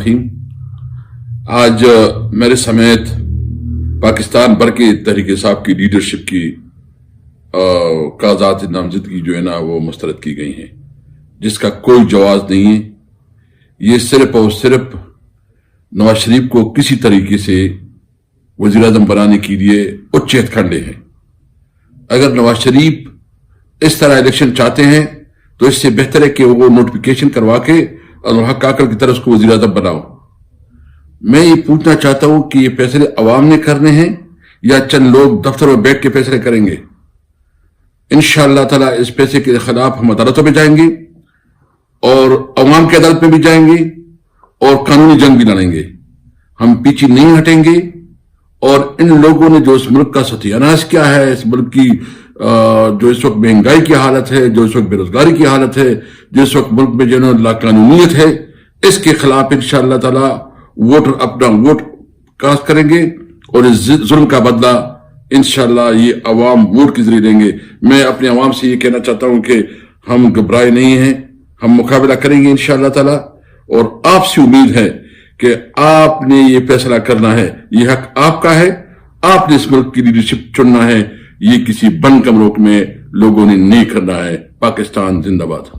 रहीम। आज मेरे समेत पाकिस्तान भर के तहरीक इंसाफ की लीडरशिप की कागजात नामजदगी जो है ना वो मुस्तरद की गई हैं, जिसका कोई जवाब नहीं है। ये सिर्फ और सिर्फ नवाज शरीफ को किसी तरीके से वज़ीर आज़म बनाने के लिए उच्च हथकंडे हैं। अगर नवाज शरीफ इस तरह इलेक्शन चाहते हैं तो इससे बेहतर है कि वो नोटिफिकेशन करवा के और हक आकर की तरह उसको वज़ीर आज़म बनाओ। मैं ये पूछना चाहता हूं कि ये फैसले अवाम ने करने हैं या चंद लोग दफ्तर में बैठ के फैसले करेंगे। इंशाअल्लाह ताला इस पैसे के खिलाफ हम अदालतों में जाएंगे और अवाम की अदालत में भी जाएंगे और कानूनी जंग भी लड़ेंगे। हम पीछे नहीं हटेंगे। और इन लोगों ने जो इस मुल्क का सत्यानाश किया है, इस मुल्क की जो इस वक्त महंगाई की हालत है, जो इस वक्त बेरोजगारी की हालत है, जो इस वक्त मुल्क में जो लाकानूनीयत है, इसके खिलाफ इंशाअल्लाह ताला वोटर अपना वोट कास्ट करेंगे और इस जुल्म का बदला इंशाअल्लाह ये अवाम वोट के जरिए देंगे। मैं अपने अवाम से ये कहना चाहता हूं कि हम घबराए नहीं हैं, हम मुकाबला करेंगे इंशाअल्लाह ताला। और आपसे उम्मीद है कि आपने ये फैसला करना है, ये हक आपका है, आपने इस मुल्क की लीडरशिप चुनना है। ये किसी बंद कमरों में लोगों ने नहीं करना है। पाकिस्तान जिंदाबाद।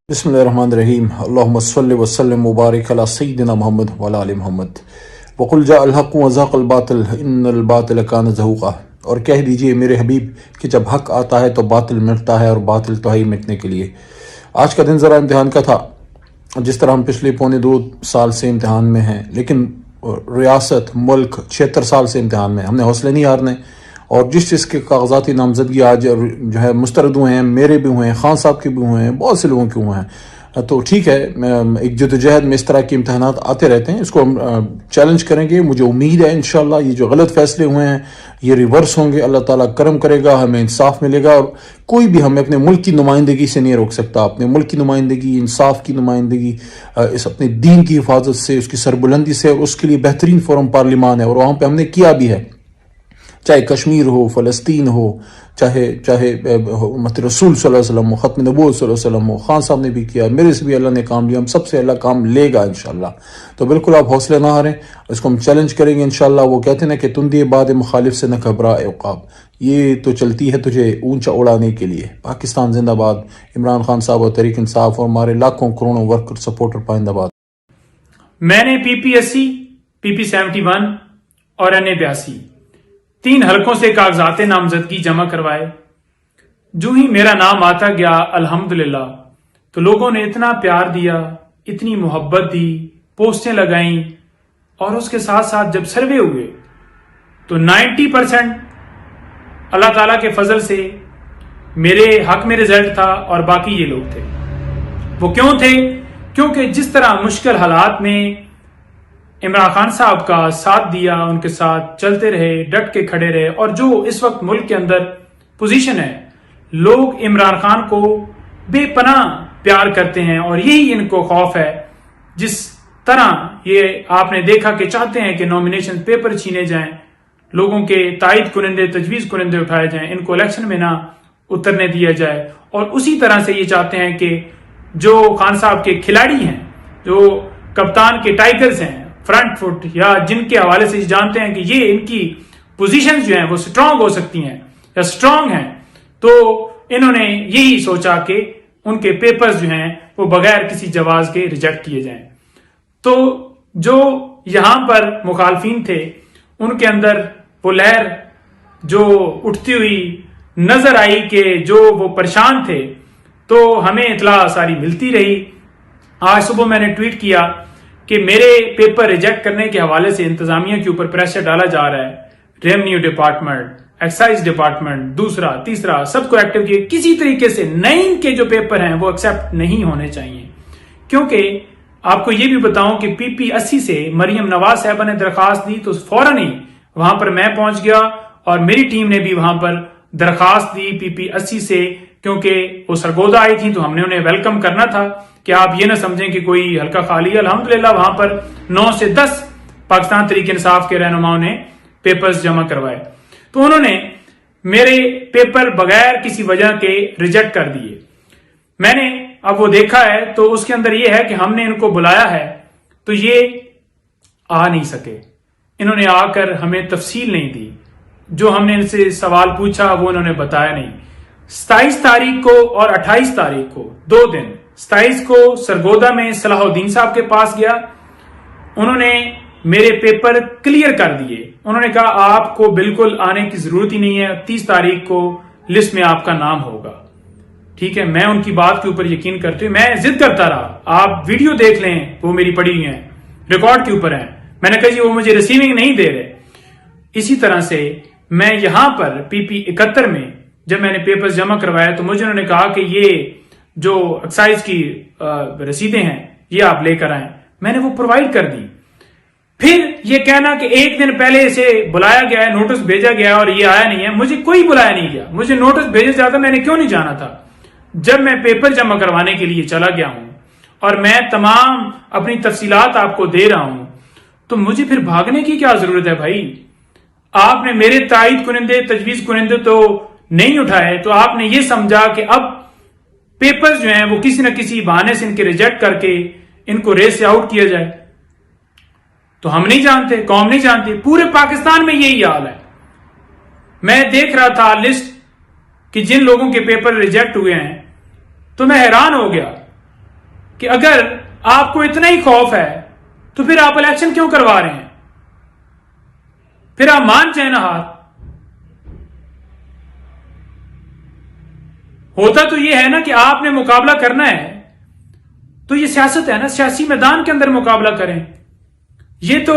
बिस्मिल्लाहिर्रहमानिर्रहीम। अल्लाहुम्मा सल्लि व सल्लिम मुबारिक अला सय्यिदिना मुहम्मद व अला आलि मुहम्मद। वक़ुल जाअल हक़्क़ु व ज़हक़ल बातिल इन्नल बातिल कान ज़हूक़ा। और कह दीजिए मेरे हबीब कि जब हक आता है तो बातिल मिटता है और बातिल तो है ही मिटने के लिए। आज का दिन ज़रा इम्तिहान का था। जिस तरह हम पिछले 2.25 साल से इम्तिहान में हैं, लेकिन रियासत मुल्क 76 साल से इम्तिहान में। हमने हौसले नहीं हारने। और जिस चीज़ के कागजाती नामजदगी आज जो है मुस्तरद हुए हैं, मेरे भी हुए हैं, खान साहब के भी हुए हैं, बहुत से लोगों के हुए हैं, तो ठीक है। एक जद्दोजहद में इस तरह के इम्तहानात आते रहते हैं, इसको हम चैलेंज करेंगे। मुझे उम्मीद है इंशाअल्लाह ये जो गलत फैसले हुए हैं ये रिवर्स होंगे। अल्लाह ताला करम करेगा, हमें इंसाफ मिलेगा। और कोई भी हमें अपने मुल्क की नुमाइंदगी से नहीं रोक सकता। अपने मुल्क की नुमाइंदगी, इंसाफ की नुमाइंदगी, इस अपने दीन की हिफाजत से, उसकी सरबुलंदी से, उसके लिए बेहतरीन फोरम पार्लिमान है और वहाँ पर हमने किया भी है। चाहे कश्मीर हो, फ़लस्तीन हो, चाहे उम्मत रसूल सल्लल्लाहु अलैहि वसल्लम हो, ख़त्म नबूवत सल्लल्लाहु अलैहि वसल्लम हो, खान साहब ने भी किया, मेरे से भी अल्लाह ने काम लिया, हम सबसे अल्लाह काम लेगा इंशाअल्लाह। तो बिल्कुल आप हौसले ना हारें, इसको हम चैलेंज करेंगे इंशाअल्लाह। वो कहते हैं ना कि तुंदी बाद मुखालिफ से न घबरा उक़ाब, ये तो चलती है तुझे ऊंचा उड़ाने के लिए। पाकिस्तान जिंदाबाद। इमरान खान साहब और तहरीक इंसाफ और हमारे लाखों करोड़ों वर्कर सपोर्टर पाइंदाबाद। मैंने PP80, PP71 और NA82 3 हलकों से कागजात नामजदगी जमा करवाए। जो ही मेरा नाम आता गया अल्हम्दुलिल्लाह, तो लोगों ने इतना प्यार दिया, इतनी मोहब्बत दी, पोस्टें लगाईं। और उसके साथ साथ जब सर्वे हुए तो 90% अल्लाह ताला के फजल से मेरे हक में रिजल्ट था और बाकी ये लोग थे। वो क्यों थे? क्योंकि जिस तरह मुश्किल हालात में इमरान खान साहब का साथ दिया, उनके साथ चलते रहे, डट के खड़े रहे। और जो इस वक्त मुल्क के अंदर पोजीशन है, लोग इमरान खान को बेपनाह प्यार करते हैं और यही इनको खौफ है। जिस तरह ये आपने देखा कि चाहते हैं कि नॉमिनेशन पेपर छीने जाएं, लोगों के तायद कुनंदे, तजवीज कुनंदे उठाए जाएं, इनको इलेक्शन में ना उतरने दिया जाए। और उसी तरह से ये चाहते हैं कि जो खान साहब के खिलाड़ी हैं, जो कप्तान के टाइगर्स हैं, फ्रंट फुट, या जिनके हवाले से जानते हैं कि ये इनकी पोजीशंस जो हैं वो स्ट्रांग हो सकती हैं या स्ट्रांग हैं, तो इन्होंने यही सोचा कि उनके पेपर्स जो हैं वो बगैर किसी जवाज के रिजेक्ट किए जाएं। तो जो यहां पर मुखालफिन थे उनके अंदर वो लहर जो उठती हुई नजर आई कि जो वो परेशान थे, तो हमें इतला सारी मिलती रही। आज सुबह मैंने ट्वीट किया कि मेरे पेपर रिजेक्ट करने के हवाले से इंतजामिया के ऊपर प्रेशर डाला जा रहा है। रेवेन्यू डिपार्टमेंट, एक्साइज डिपार्टमेंट, दूसरा तीसरा सबको एक्टिव किए। किसी तरीके से नए के जो पेपर हैं वो एक्सेप्ट नहीं होने चाहिए। क्योंकि आपको ये भी बताऊं कि PP80 से मरियम नवाज साहबा ने दरखास्त दी तो फौरन ही वहां पर मैं पहुंच गया और मेरी टीम ने भी वहां पर दरखास्त दी PP80 से, क्योंकि वो सरगोदा आई थी तो हमने उन्हें वेलकम करना था कि आप ये ना समझें कि कोई हल्का खाली है। अल्हम्दुलिल्लाह वहां पर 9 से 10 पाकिस्तान तहरीक इंसाफ के रहनुमाओं ने पेपर्स जमा करवाए। तो उन्होंने मेरे पेपर बगैर किसी वजह के रिजेक्ट कर दिए। मैंने अब वो देखा है तो उसके अंदर ये है कि हमने इनको बुलाया है तो ये آ نہیں سکے. انہوں نے آ کر ہمیں تفصیل نہیں دی. جو ہم نے ان سے سوال پوچھا وہ انہوں نے بتایا نہیں. 27 تاریخ کو اور 28 تاریخ کو 2 دن، 27 کو سرگودا میں صلاح الدین صاحب کے پاس گیا. انہوں نے میرے پیپر کلیئر کر دیے. انہوں نے کہا آپ کو بالکل آنے کی ضرورت ہی نہیں ہے، 30 تاریخ کو لسٹ میں آپ کا نام ہوگا. ٹھیک ہے، میں ان کی بات کے اوپر یقین کرتے ہوئے میں ضد کرتا رہا. آپ ویڈیو دیکھ لیں، وہ میری پڑی ہوئی ہیں، ریکارڈ کے اوپر ہیں. میں نے کہا جی وہ مجھے ریسیونگ نہیں دے رہے. اسی طرح سے میں یہاں پر PP 71 میں جب میں نے پیپرز جمع کروائے تو مجھے انہوں نے کہا کہ یہ جو ایکسائز کی رسیدیں ہیں یہ آپ لے کر آئیں. میں نے وہ پرووائڈ کر دی. پھر یہ کہنا کہ ایک دن پہلے اسے بلایا گیا ہے، نوٹس بھیجا گیا اور یہ آیا نہیں ہے. مجھے کوئی بلایا نہیں گیا. مجھے نوٹس بھیجا جاتا میں نے کیوں نہیں جانا تھا؟ جب میں پیپر جمع کروانے کے لیے چلا گیا ہوں اور میں تمام اپنی تفصیلات آپ کو دے رہا ہوں تو مجھے پھر بھاگنے کی کیا ضرورت ہے بھائی؟ آپ نے میرے تائید کنندے، تجویز کنندے تو نہیں اٹھائے، تو آپ نے یہ سمجھا کہ اب پیپر جو ہیں وہ کسی نہ کسی بہانے سے ان کے ریجیکٹ کر کے ان کو ریس سے آؤٹ کیا جائے. تو ہم نہیں جانتے، قوم نہیں جانتی، پورے پاکستان میں یہی حال ہے. میں دیکھ رہا تھا لسٹ کہ جن لوگوں کے پیپر ریجیکٹ ہوئے ہیں تو میں حیران ہو گیا کہ اگر آپ کو اتنا ہی خوف ہے تو پھر آپ الیکشن کیوں کروا رہے ہیں؟ پھر آپ مان جائیں نا ہار. ہوتا تو یہ ہے نا کہ آپ نے مقابلہ کرنا ہے تو یہ سیاست ہے نا، سیاسی میدان کے اندر مقابلہ کریں. یہ تو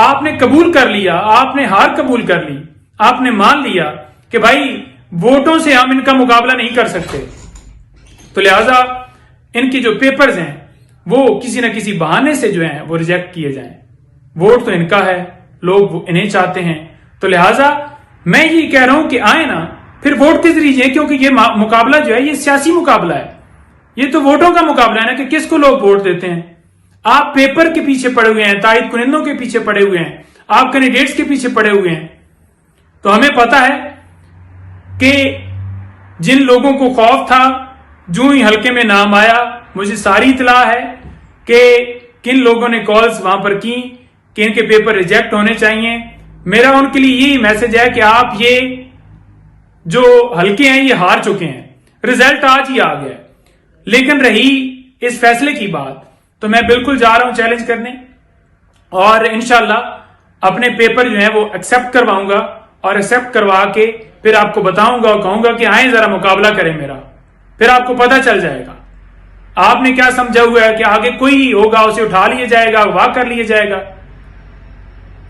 آپ نے قبول کر لیا، آپ نے ہار قبول کر لی، آپ نے مان لیا کہ بھائی ووٹوں سے ہم ان کا مقابلہ نہیں کر سکتے، تو لہذا ان کی جو پیپرز ہیں وہ کسی نہ کسی بہانے سے جو ہیں وہ ریجیکٹ کیے جائیں. ووٹ تو ان کا ہے، لوگ انہیں چاہتے ہیں، تو لہذا میں یہ کہہ رہا ہوں کہ آئیں نا پھر ووٹ کے ذریعے، کیونکہ یہ مقابلہ جو ہے یہ سیاسی مقابلہ ہے. یہ تو ووٹوں کا مقابلہ ہے نا کہ کس کو لوگ ووٹ دیتے ہیں. آپ پیپر کے پیچھے پڑے ہوئے ہیں، تائید کنندوں کے پیچھے پڑے ہوئے ہیں، آپ کینڈیڈیٹس کے پیچھے پڑے ہوئے ہیں. تو ہمیں پتا ہے کہ جن لوگوں کو خوف تھا جو ہی حلقے میں نام آیا، مجھے ساری اطلاع ہے کہ کن لوگوں نے کالز وہاں پر کی کہ ان کے پیپر ریجیکٹ ہونے چاہیے. میرا ان کے لیے یہی میسج ہے کہ آپ یہ جو حلقے ہیں یہ ہار چکے ہیں، رزلٹ آج ہی آ گیا. لیکن رہی اس فیصلے کی بات تو میں بالکل جا رہا ہوں چیلنج کرنے، اور انشاءاللہ اپنے پیپر جو ہیں وہ ایکسپٹ کرواؤں گا، اور ایکسپٹ کروا کے پھر آپ کو بتاؤں گا اور کہوں گا کہ آئیں ذرا مقابلہ کریں میرا. پھر آپ کو پتہ چل جائے گا. آپ نے کیا سمجھا ہوا ہے کہ آگے کوئی ہوگا اسے اٹھا لیا جائے گا، اغوا کر لیا جائے گا.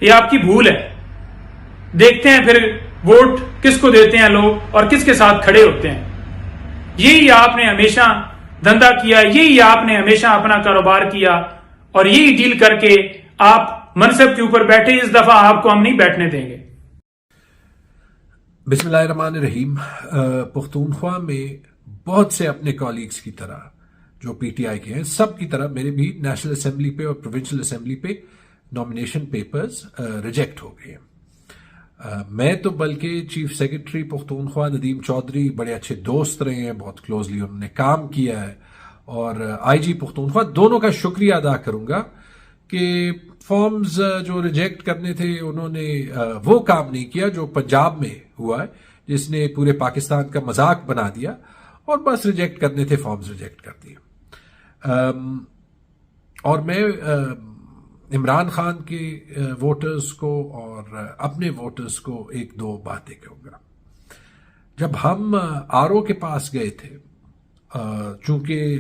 یہ آپ کی بھول ہے. دیکھتے ہیں پھر ووٹ کس کو دیتے ہیں لوگ اور کس کے ساتھ کھڑے ہوتے ہیں. یہی آپ نے ہمیشہ دھندا کیا، یہی آپ نے ہمیشہ اپنا کاروبار کیا، اور یہی ڈیل کر کے آپ منصب کے اوپر بیٹھے. اس دفعہ آپ کو ہم نہیں بیٹھنے دیں گے. بسم اللہ الرحمن الرحیم. پختونخوا میں بہت سے اپنے کولیگز کی طرح جو PTI کے ہیں، سب کی طرح میرے بھی نیشنل اسمبلی پہ اور پروونشل اسمبلی پہ نامینیشن پیپرز ریجیکٹ ہو گئے ہیں. میں تو بلکہ چیف سیکرٹری پختونخوا ندیم چودھری بڑے اچھے دوست رہے ہیں، بہت کلوزلی انہوں نے کام کیا ہے، اور IG پختونخوا دونوں کا شکریہ ادا کروں گا کہ فارمز جو ریجیکٹ کرنے تھے انہوں نے وہ کام نہیں کیا جو پنجاب میں ہوا ہے، جس نے پورے پاکستان کا مذاق بنا دیا اور بس ریجیکٹ کرنے تھے، فارمز ریجیکٹ کر دیے. اور میں عمران خان کے ووٹرز کو اور اپنے ووٹرز کو ایک دو باتیں کہوں گا. جب ہم RO کے پاس گئے تھے، چونکہ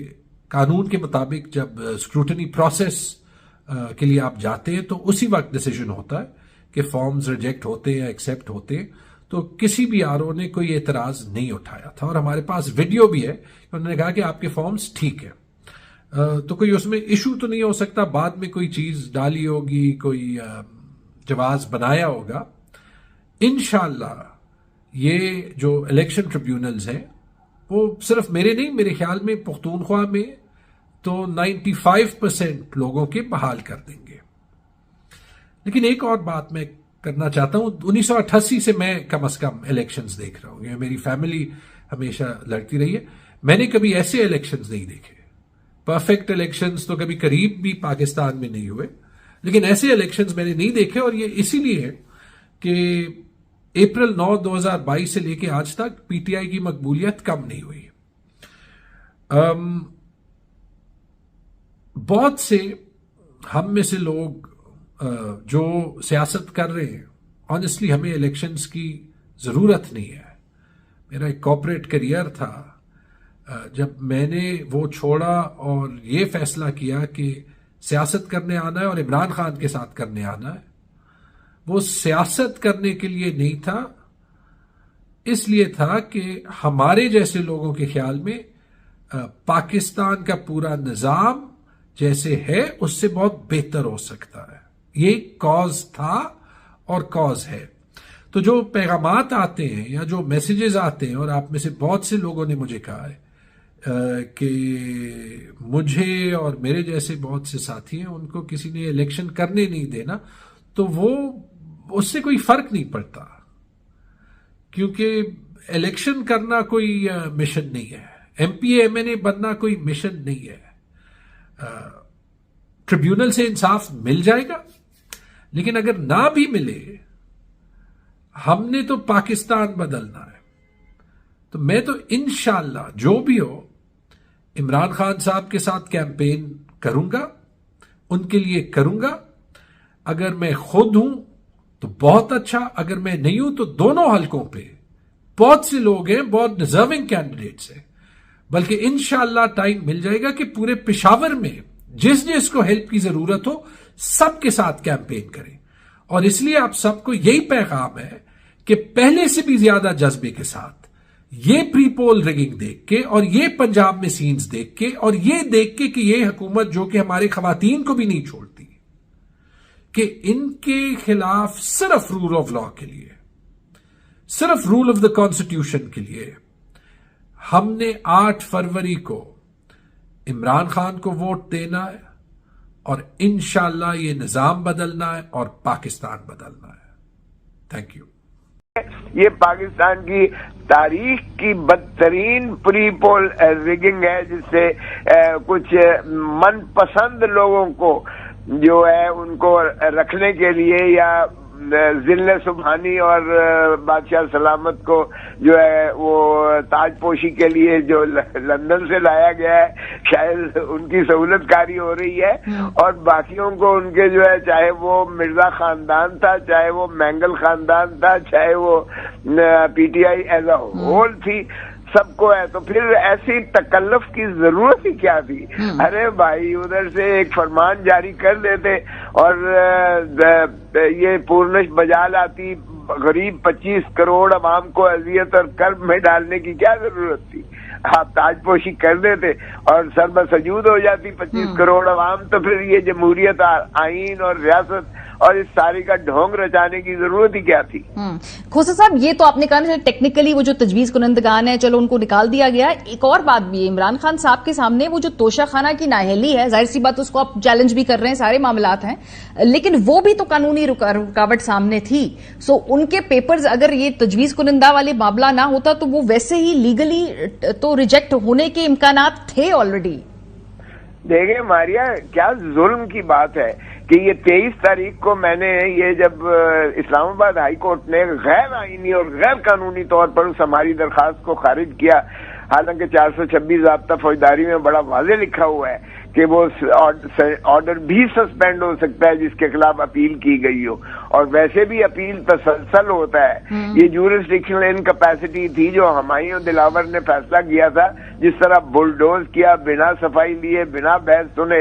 قانون کے مطابق جب اسکروٹنی پروسیس کے لیے آپ جاتے ہیں تو اسی وقت ڈیسیجن ہوتا ہے کہ فارمز ریجیکٹ ہوتے ہیں یا ایکسیپٹ ہوتے ہیں. تو کسی بھی RO نے کوئی اعتراض نہیں اٹھایا تھا، اور ہمارے پاس ویڈیو بھی ہے. انہوں نے کہا کہ آپ کے فارمز ٹھیک ہیں، تو کوئی اس میں ایشو تو نہیں ہو سکتا. بعد میں کوئی چیز ڈالی ہوگی، کوئی جواز بنایا ہوگا. انشاءاللہ یہ جو الیکشن ٹریبیونلز ہیں وہ صرف میرے نہیں، میرے خیال میں پختونخوا میں تو 95% لوگوں کے بحال کر دیں گے. لیکن ایک اور بات میں کرنا چاہتا ہوں. 1988 سے میں کم از کم الیکشنز دیکھ رہا ہوں، میری فیملی ہمیشہ لڑتی رہی ہے. میں نے کبھی ایسے الیکشنز نہیں دیکھے. پرفیکٹ الیکشنز تو کبھی قریب بھی پاکستان میں نہیں ہوئے، لیکن ایسے الیکشنز میں نے نہیں دیکھے، اور یہ اسی لیے ہے کہ اپریل 9 2022 سے لے کے آج تک پی ٹی آئی کی مقبولیت کم نہیں ہوئی. بہت سے ہم میں سے لوگ جو سیاست کر رہے ہیں، آنیسٹلی ہمیں الیکشنز کی ضرورت نہیں ہے. میرا ایک کارپوریٹ کیریئر تھا، جب میں نے وہ چھوڑا اور یہ فیصلہ کیا کہ سیاست کرنے آنا ہے اور عمران خان کے ساتھ کرنے آنا ہے، وہ سیاست کرنے کے لیے نہیں تھا، اس لیے تھا کہ ہمارے جیسے لوگوں کے خیال میں پاکستان کا پورا نظام جیسے ہے اس سے بہت بہتر ہو سکتا ہے. یہ کاز تھا اور کاز ہے. تو جو پیغامات آتے ہیں یا جو میسیجز آتے ہیں، اور آپ میں سے بہت سے لوگوں نے مجھے کہا ہے کہ مجھے اور میرے جیسے بہت سے ساتھی ہیں ان کو کسی نے الیکشن کرنے نہیں دینا، تو وہ اس سے کوئی فرق نہیں پڑتا، کیونکہ الیکشن کرنا کوئی مشن نہیں ہے، ایم پی ایم این اے بننا کوئی مشن نہیں ہے. ٹریبیونل سے انصاف مل جائے گا، لیکن اگر نہ بھی ملے، ہم نے تو پاکستان بدلنا ہے. تو میں تو انشاءاللہ جو بھی ہو عمران خان صاحب کے ساتھ کیمپین کروں گا، ان کے لیے کروں گا. اگر میں خود ہوں تو بہت اچھا، اگر میں نہیں ہوں تو دونوں حلقوں پہ بہت سے لوگ ہیں، بہت ڈیزرونگ کینڈیڈیٹس ہیں. بلکہ انشاءاللہ ٹائم مل جائے گا کہ پورے پشاور میں جس جس کو ہیلپ کی ضرورت ہو سب کے ساتھ کیمپین کریں. اور اس لیے آپ سب کو یہی پیغام ہے کہ پہلے سے بھی زیادہ جذبے کے ساتھ یہ پری پول ریگنگ دیکھ کے، اور یہ پنجاب میں سینز دیکھ کے، اور یہ دیکھ کے کہ یہ حکومت جو کہ ہمارے خواتین کو بھی نہیں چھوڑتی، کہ ان کے خلاف صرف رول آف لا کے لیے، صرف رول آف دا کانسٹیٹیوشن کے لیے ہم نے 8 فروری کو عمران خان کو ووٹ دینا ہے، اور انشاءاللہ یہ نظام بدلنا ہے اور پاکستان بدلنا ہے. Thank you. یہ پاکستان کی تاریخ کی بدترین پری پول ریگنگ ہے، جس سے کچھ من پسند لوگوں کو جو ہے ان کو رکھنے کے لیے، یا ذل سبحانی اور بادشاہ سلامت کو جو ہے وہ تاج پوشی کے لیے جو لندن سے لایا گیا ہے، شاید ان کی سہولت کاری ہو رہی ہے. اور باقیوں کو ان کے جو ہے، چاہے وہ مرزا خاندان تھا، چاہے وہ مینگل خاندان تھا، چاہے وہ P T I as a whole تھی، سب کو ہے. تو پھر ایسی تکلف کی ضرورت ہی کیا تھی؟ ارے بھائی ادھر سے ایک فرمان جاری کر دیتے اور یہ پورنش بجال آتی، غریب 25 کروڑ عوام کو اذیت اور کرب میں ڈالنے کی کیا ضرورت تھی؟ آپ تاج پوشی کر دیتے اور سربسجود ہو جاتی 25 کروڑ عوام. تو پھر یہ جمہوریت، آئین اور ریاست اور اس ساری کا ڈھونگ رچانے کی ضرورت ہی کیا تھی؟ کھوسا صاحب، یہ تو آپ نے کہا ٹیکنیکلی وہ جو تجویز کنندگان ہیں چلو ان کو نکال دیا گیا. ایک اور بات بھی ہے، عمران خان صاحب کے سامنے وہ جو توشہ خانہ کی نااہلی ہے، ظاہر سی بات اس کو آپ چیلنج بھی کر رہے ہیں، سارے معاملات ہیں، لیکن وہ بھی تو قانونی رکاوٹ سامنے تھی. سو ان کے پیپرز اگر یہ تجویز کنندہ والے معاملہ نہ ہوتا تو وہ ویسے ہی لیگلی تو ریجیکٹ ہونے کے امکانات تھے آلریڈی. دیکھیں ماریا، کیا ظلم کی بات ہے کہ یہ 23 تاریخ کو میں نے یہ جب اسلام آباد ہائی کورٹ نے غیر آئینی اور غیر قانونی طور پر اس ہماری درخواست کو خارج کیا، حالانکہ 426 ضابطہ فوجداری میں بڑا واضح لکھا ہوا ہے کہ وہ آرڈر بھی سسپینڈ ہو سکتا ہے جس کے خلاف اپیل کی گئی ہو، اور ویسے بھی اپیل تسلسل ہوتا ہے. یہ جورسڈکشنل انکیپیسٹی تھی جو ہمایوں دلاور نے فیصلہ کیا تھا، جس طرح بلڈوز کیا، بنا صفائی لیے، بنا بحث سنے،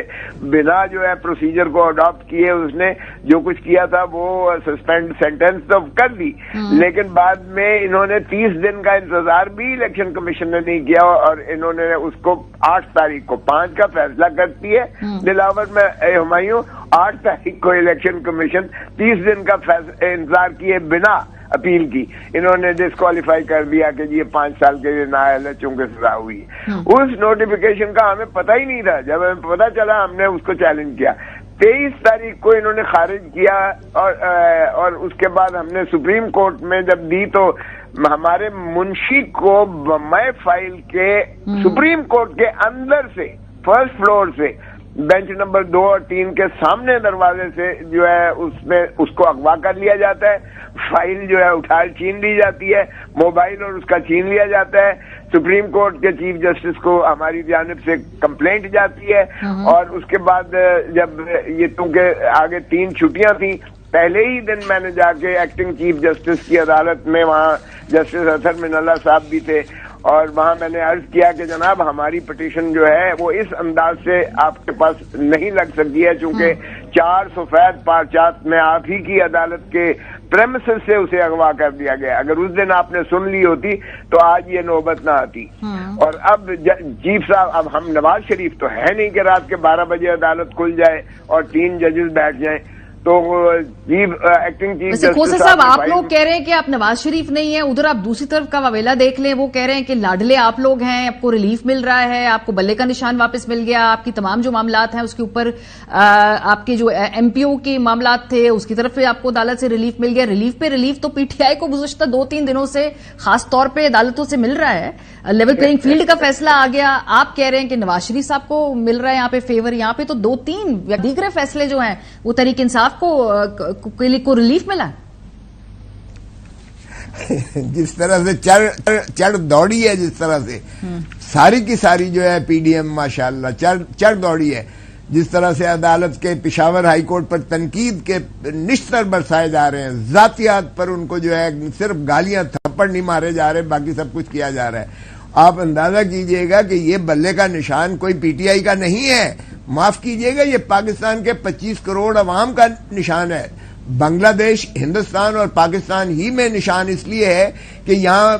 بنا جو ہے پروسیجر کو اڈاپٹ کیے، اس نے جو کچھ کیا تھا وہ سسپینڈ سینٹینس تو کر دی، لیکن بعد میں انہوں نے 30 دن کا انتظار بھی الیکشن کمیشن نے نہیں کیا، اور انہوں نے اس کو 8 تاریخ کو 5 کا فیصلہ کرتی ہے دلاور میں ہمایوں، 8 تاریخ کو الیکشن کمیشن 30 دن کا انتظار کیے بنا اپیل کی انہوں نے ڈسکوالیفائی کر دیا کہ یہ 5 سال کے لیے نااہل ہے چونکہ سزا ہوئی ہے. اس نوٹیفیکیشن کا ہمیں پتہ ہی نہیں تھا، جب ہمیں پتہ چلا ہم نے اس کو چیلنج کیا. 23 تاریخ کو انہوں نے خارج کیا، اور اس کے بعد ہم نے سپریم کورٹ میں جب دی تو ہمارے منشی کو بمائے فائل کے سپریم کورٹ کے اندر سے فرسٹ فلور سے बेंच नंबर 2 और 3 के सामने दरवाजे से जो है उसमें उसको अगवा कर लिया जाता है, फाइल जो है उठा छीन ली जाती है, मोबाइल और उसका छीन लिया जाता है। सुप्रीम कोर्ट के चीफ जस्टिस को हमारी जानिब से कंप्लेंट जाती है, और उसके बाद जब ये क्योंकि आगे 3 छुट्टियां थी, पहले ही दिन मैंने जाके एक्टिंग चीफ जस्टिस की अदालत में, वहाँ जस्टिस अतहर मिनल्ला साहब भी थे, और वहां मैंने अर्ज किया कि जनाब हमारी पिटीशन जो है वो इस अंदाज से आपके पास नहीं लग सकती है, चूंकि 4 सफेद पार्चात में आप ही की अदालत के प्रेमिसेस से उसे अगवा कर दिया गया। अगर उस दिन आपने सुन ली होती तो आज ये नौबत ना आती। और अब चीफ साहब, अब हम नवाज शरीफ तो है नहीं कि रात के 12 बजे अदालत खुल जाए और 3 जजेस बैठ जाएं। तो एक्टिंग चीफ वैसे खोसा साहब, आप लोग कह रहे हैं कि आप नवाज शरीफ नहीं है, उधर आप दूसरी तरफ का वावेला देख लें, वो कह रहे हैं कि लाडले आप लोग हैं, आपको रिलीफ मिल रहा है, आपको बल्ले का निशान वापस मिल गया, आपकी तमाम जो मामलात हैं उसके ऊपर आपके जो एमपीओ के मामलात थे उसकी तरफ से आपको अदालत से रिलीफ मिल गया। रिलीफ पे रिलीफ तो पीटीआई को गुज़श्ता 2-3 दिनों से खास तौर पर अदालतों से मिल रहा है, लेवल प्लेइंग फील्ड का फैसला आ गया। आप कह रहे हैं कि नवाज शरीफ साहब को मिल रहा है यहाँ पे फेवर, यहाँ पे तो 2-3 दीगरे फैसले जो हैं वो तहरीक इंसाफ को रिलीफ मिला। जिस तरह से चढ़ दौड़ी है, जिस तरह से सारी की सारी जो है पीडीएम माशाल्लाह चढ़ दौड़ी है, जिस तरह से अदालत के पेशावर हाई कोर्ट पर तनकीद के निश्तर बरसाए जा रहे हैं, जातियात पर उनको जो है सिर्फ गालियां थप्पड़ नहीं मारे जा रहे, बाकी सब कुछ किया जा रहा है। आप अंदाजा कीजिएगा कि ये बल्ले का निशान कोई पीटीआई का नहीं है, माफ कीजिएगा, ये पाकिस्तान के 25 करोड़ अवाम का निशान है। बांग्लादेश, हिंदुस्तान और पाकिस्तान ही में निशान इसलिए है कि यहाँ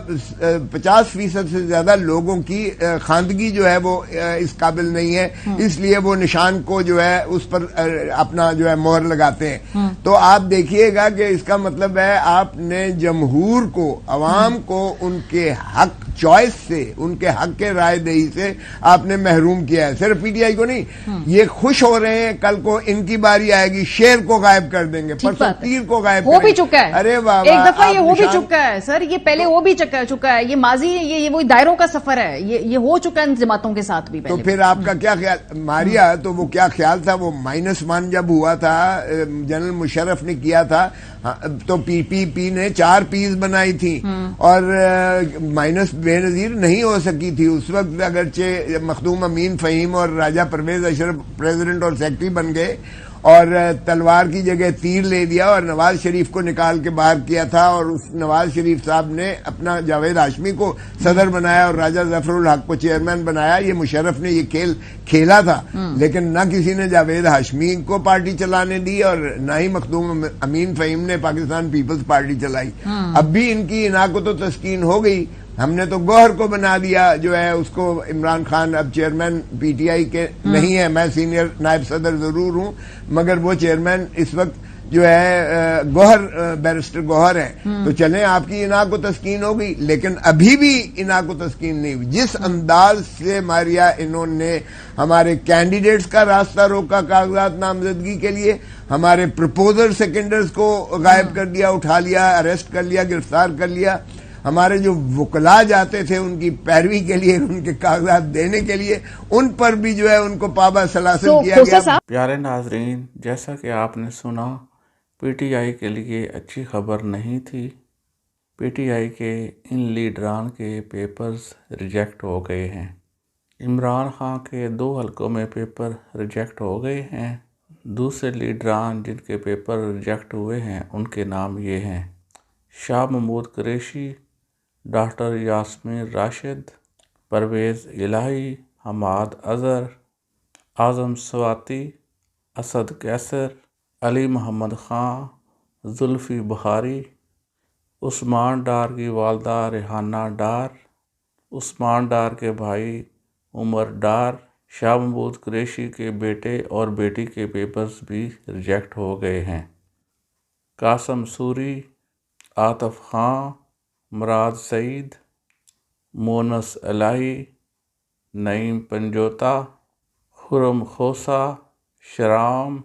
50% से ज्यादा लोगों की खानदगी जो है वो इस काबिल नहीं है, इसलिए वो निशान को जो है उस पर अपना जो है मोहर लगाते हैं। तो आप देखिएगा कि इसका मतलब है आपने जमहूर को, अवाम को उनके हक चॉइस से, उनके हक के राय दही से आपने महरूम किया है। सिर्फ पीटीआई को नहीं, ये खुश हो रहे हैं कल को इनकी बारी आएगी, शेर को गायब कर देंगे, परसों तीर को गायब हो भी चुका है। अरे वाह, एक दफा ये हो भी चुका है सर, ये पहले हो भी चुका है, ये माजी, ये वही दायरों का सफर है, ये हो चुका है इन जमातों के साथ भी पहले। तो फिर आपका क्या ख्याल मारिया, तो वो क्या ख्याल था, वो -1 जब हुआ था, जनरल मुशर्रफ ने किया था, तो पीपीपी ने 4 पीस बनाई थी और माइनस बेनजीर नहीं हो सकी थी उस वक्त, अगरचे मखदूम अमीन फहीम और राजा परवेज अशरफ प्रेसिडेंट और सेक्रेटरी बन गए और तलवार की जगह तीर ले लिया और नवाज शरीफ को निकाल के बाहर किया था, और उस नवाज शरीफ साहब ने अपना जावेद हाशमी को सदर बनाया और राजा जफरुल हक को चेयरमैन बनाया। ये मुशर्रफ ने ये खेल खेला था, लेकिन न किसी ने जावेद हाशमी को पार्टी चलाने दी और न ही मखदूम अमीन फहीम ने पाकिस्तान पीपल्स पार्टी चलाई। अब भी इनकी इना को तो तस्कीन हो गई, हमने तो गौहर को बना दिया जो है उसको, इमरान खान अब चेयरमैन पीटीआई के नहीं है, मैं सीनियर नायब सदर जरूर हूं, मगर वो चेयरमैन इस वक्त जो है गौहर, बैरिस्टर गौहर है। तो चलें, आपकी इना को तस्कीन हो गई, लेकिन अभी भी इना को तस्कीन नहीं हुई। जिस अंदाज से मारिया इन्होंने हमारे कैंडिडेट्स का रास्ता रोका कागजात नामजदगी के लिए, हमारे प्रपोजर सेकेंडर्स को गायब कर दिया, उठा लिया, अरेस्ट कर लिया, गिरफ्तार कर लिया, हमारे जो वकला जाते थे उनकी पैरवी के लिए, उनके कागजात देने के लिए, उन पर भी जो है उनको पाबा सलासिल किया गया। प्यारे नाजरीन, जैसा कि आपने सुना, पीटीआई के लिए अच्छी खबर नहीं थी। पीटीआई के इन लीडरान के पेपर्स रिजेक्ट हो गए हैं। इमरान खान के 2 हलकों में पेपर रिजेक्ट हो गए हैं। दूसरे लीडरान जिनके पेपर रिजेक्ट हुए हैं उनके नाम ये हैं: शाह महमूद कुरैशी, डॉक्टर यास्मीन राशिद, परवेज़ इलाही, हमाद अज़हर, आज़म स्वाति, असद कैसर, अली मोहम्मद ख़ान, जुल्फ़ी बुखारी, उस्मान डार की वालदा रेहाना डार, उस्मान डार के भाई उमर डार, शाह महमूद कुरैशी के बेटे और बेटी के पेपर्स भी रिजेक्ट हो गए हैं। कासम सूरी, आतफ खां, मुराद सईद, मोनस इलाही, नईम पंजोता, खुरम खोसा, शराम,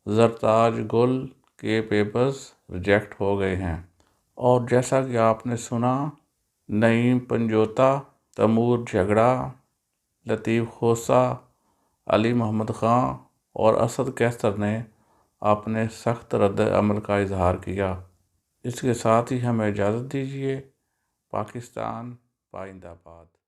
जरताज गुल के पेपर्स रिजेक्ट हो गए हैं। और जैसा कि आपने सुना, नईम पंजोता, तमूर झगड़ा, लतीफ़ खोसा علی محمد خان اور اسد کیسر نے اپنے سخت رد عمل کا اظہار کیا۔ اس کے ساتھ ہی ہمیں اجازت دیجیے۔ پاکستان پائندہ باد۔